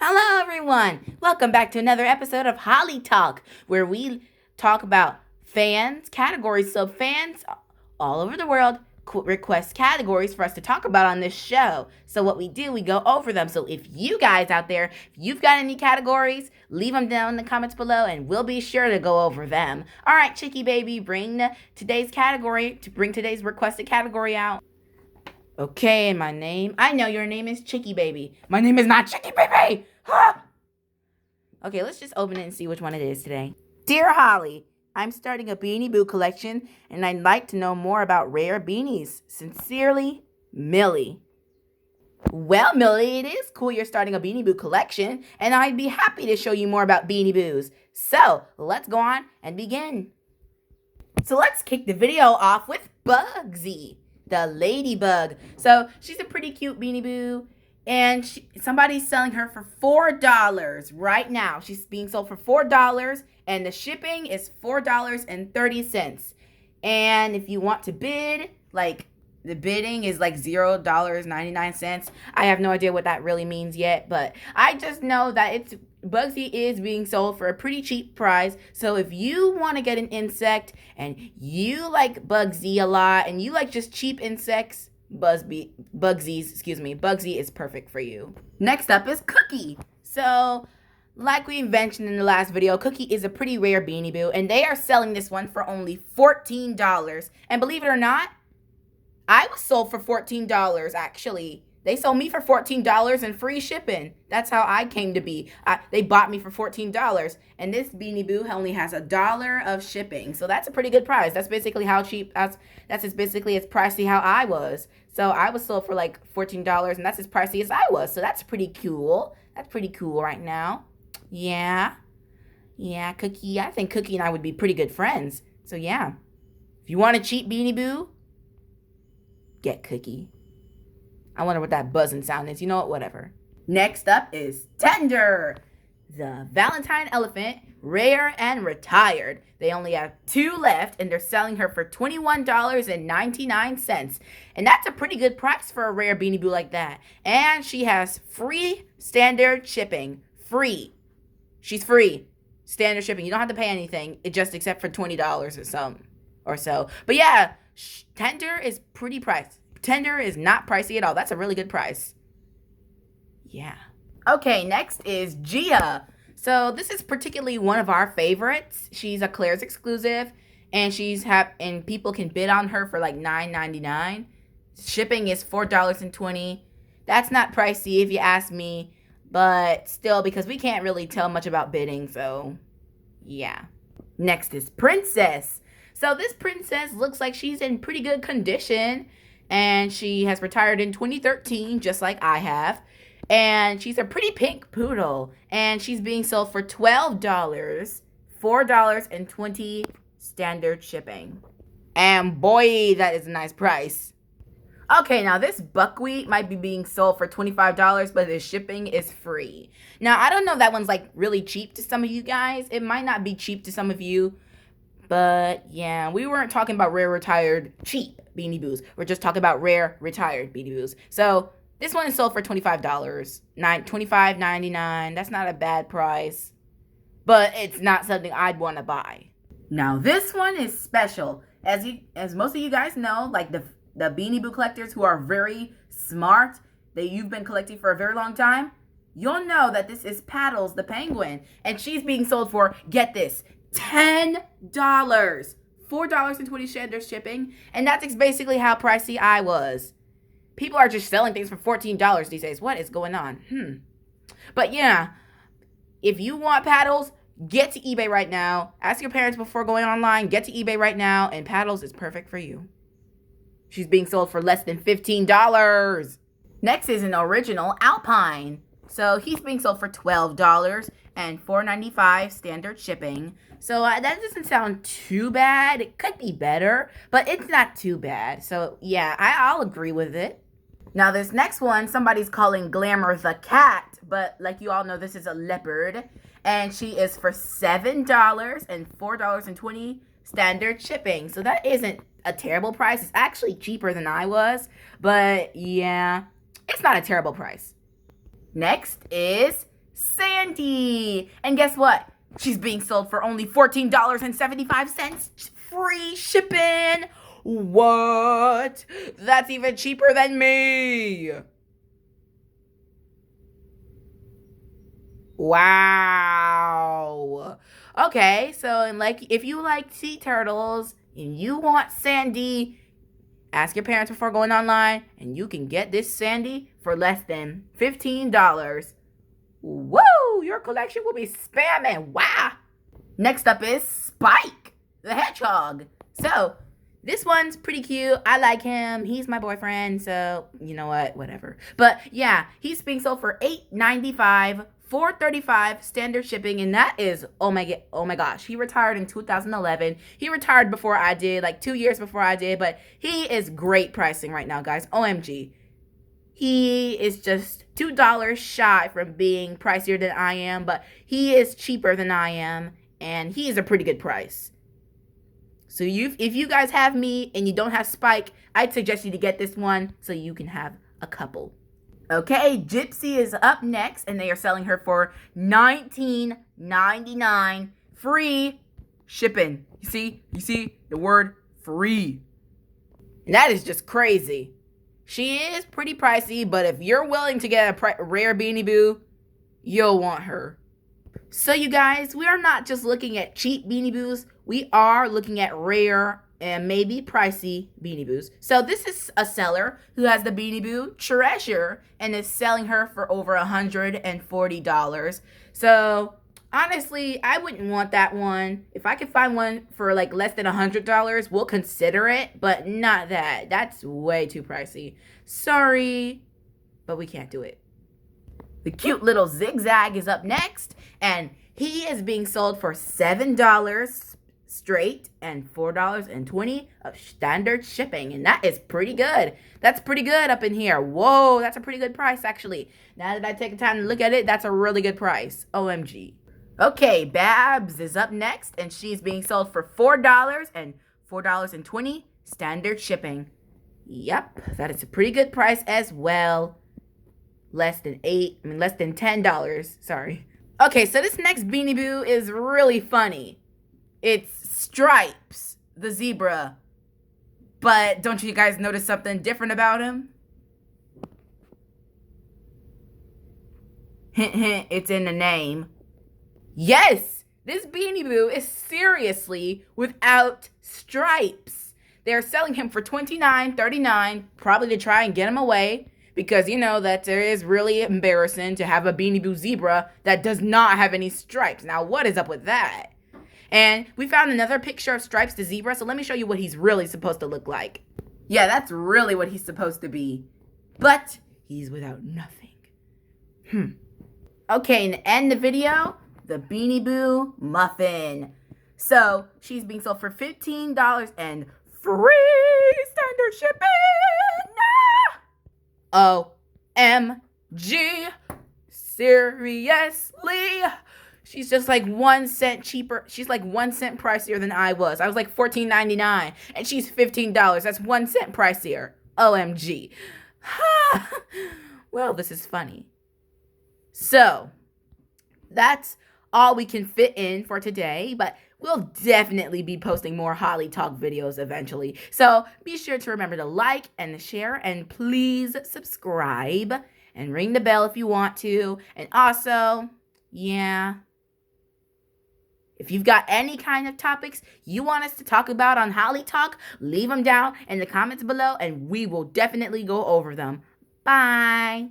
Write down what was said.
Hello, everyone. Welcome back to another episode of HollyTalk, where we talk about fans categories. So fans all over the world request categories for us to talk about on this show. So what we do, we go over them. So if you guys out there, if you've got any categories, leave them down in the comments below, and we'll be sure to go over them. All right, Chicky Baby, bring today's requested category out. Okay, and I know your name is Chicky Baby. My name is not Chicky Baby! Huh? Okay, let's just open it and see which one it is today. Dear Holly, I'm starting a Beanie Boo collection, and I'd like to know more about rare beanies. Sincerely, Millie. Well, Millie, it is cool you're starting a Beanie Boo collection, and I'd be happy to show you more about Beanie Boos. So, let's go on and begin. So let's kick the video off with Bugsy, the ladybug. So she's a pretty cute Beanie Boo, and somebody's selling her for $4 right now. She's being sold for $4, and the shipping is $4.30. And if you want to bid, the bidding is like $0.99. I have no idea what that really means yet, but I just know that Bugsy is being sold for a pretty cheap price. So if you want to get an insect and you like Bugsy a lot and you like just cheap insects, Bugsy is perfect for you. Next up is Cookie. So like we mentioned in the last video, Cookie is a pretty rare Beanie Boo, and they are selling this one for only $14. And believe it or not, I was sold for $14 actually. They sold me for $14 and free shipping. That's how I came to be. They bought me for $14, and this Beanie Boo only has $1 of shipping. So that's a pretty good price. That's basically how cheap. That's basically as pricey how I was. So I was sold for like $14, and that's as pricey as I was. So that's pretty cool. That's pretty cool right now. Yeah, Cookie. I think Cookie and I would be pretty good friends. So yeah, if you want a cheap Beanie Boo, get Cookie. I wonder what that buzzing sound is. You know what? Whatever. Next up is Tender, the Valentine elephant, rare and retired. They only have 2 left, and they're selling her for $21.99. And that's a pretty good price for a rare Beanie Boo like that. And she has free standard shipping. Free. She's free. Standard shipping. You don't have to pay anything, except for $20 or so. But yeah, Tender is pretty priced. Tender is not pricey at all. That's a really good price. Yeah. Okay, next is Gia. So this is particularly one of our favorites. She's a Claire's exclusive, and and people can bid on her for like $9.99. Shipping is $4.20. That's not pricey if you ask me, but still, because we can't really tell much about bidding, so yeah. Next is Princess. So this princess looks like she's in pretty good condition, and she has retired in 2013, just like I have. And she's a pretty pink poodle, and she's being sold for $12, $4.20 standard shipping. And boy, that is a nice price. Okay, now this buckwheat might be being sold for $25, but the shipping is free. Now, I don't know if that one's like really cheap to some of you guys. It might not be cheap to some of you. But yeah, we weren't talking about rare, retired, cheap Beanie Boos. We're just talking about rare, retired Beanie Boos. So this one is sold for $25, $25.99. That's not a bad price, but it's not something I'd want to buy. Now this one is special. As most of you guys know, like the Beanie Boo collectors who are very smart, that you've been collecting for a very long time, you'll know that this is Paddles the penguin, and she's being sold for, get this, $10. $4.20 standard shipping, and that's basically how pricey I was. People are just selling things for $14 these days. What is going on? But yeah, if you want Paddles, get to eBay right now. Ask your parents before going online. Get to eBay right now, and Paddles is perfect for you. She's being sold for less than $15. Next is an original Alpine. So he's being sold for $12 and $4.95 standard shipping. So that doesn't sound too bad. It could be better, but it's not too bad. So yeah, I'll agree with it. Now this next one, somebody's calling Glamour the cat, but like you all know, this is a leopard, and she is for $7 and $4.20 standard shipping. So that isn't a terrible price. It's actually cheaper than I was, but yeah, it's not a terrible price. Next is Sandy. And guess what? She's being sold for only $14.75. Free shipping. What? That's even cheaper than me. Wow. Okay, so and like if you like sea turtles and you want Sandy, ask your parents before going online and you can get this Sandy for less than $15. Woo! Your collection will be spamming. Wow. Next up is Spike, the hedgehog. So, this one's pretty cute. I like him. He's my boyfriend, so you know what? Whatever. But yeah, he's being sold for $8.95, $4.35 standard shipping, and that is oh my gosh. He retired in 2011. He retired before I did, like 2 years before I did, but he is great pricing right now, guys. OMG. He is just $2 shy from being pricier than I am, but he is cheaper than I am, and he is a pretty good price. So if you guys have me and you don't have Spike, I'd suggest you to get this one so you can have a couple. Okay, Gypsy is up next, and they are selling her for $19.99 free shipping. You see the word free. And that is just crazy. She is pretty pricey, but if you're willing to get a rare Beanie Boo, you'll want her. So you guys, we are not just looking at cheap Beanie Boos. We are looking at rare and maybe pricey Beanie Boos. So this is a seller who has the Beanie Boo Treasure and is selling her for over $140. So honestly, I wouldn't want that one. If I could find one for like less than $100, we'll consider it, but not that. That's way too pricey. Sorry, but we can't do it. The cute little Zigzag is up next, and he is being sold for $7 straight and $4.20 of standard shipping, and that is pretty good. That's pretty good up in here. Whoa, that's a pretty good price, actually. Now that I take the time to look at it, that's a really good price. OMG. Okay, Babs is up next, and she's being sold for $4 and $4.20 standard shipping. Yep, that is a pretty good price as well. Less than $10, sorry. Okay, so this next Beanie Boo is really funny. It's Stripes, the zebra. But don't you guys notice something different about him? Hint, hint, it's in the name. Yes, this Beanie Boo is seriously without stripes. They're selling him for $29.39, probably to try and get him away. Because you know that it is really embarrassing to have a Beanie Boo zebra that does not have any stripes. Now, what is up with that? And we found another picture of Stripes the zebra, so let me show you what he's really supposed to look like. Yeah, that's really what he's supposed to be. But he's without nothing. Okay, and to end the video, the Beanie Boo muffin. So, she's being sold for $15 and free standard shipping. OMG. Seriously? She's just like 1 cent cheaper. She's like 1 cent pricier than I was. I was like $14.99 and she's $15. That's 1 cent pricier. OMG. Well, this is funny. So, that's all we can fit in for today, but we'll definitely be posting more HollyTalk videos eventually. So be sure to remember to like and share, and please subscribe and ring the bell if you want to. And also, yeah, if you've got any kind of topics you want us to talk about on HollyTalk, leave them down in the comments below and we will definitely go over them. Bye.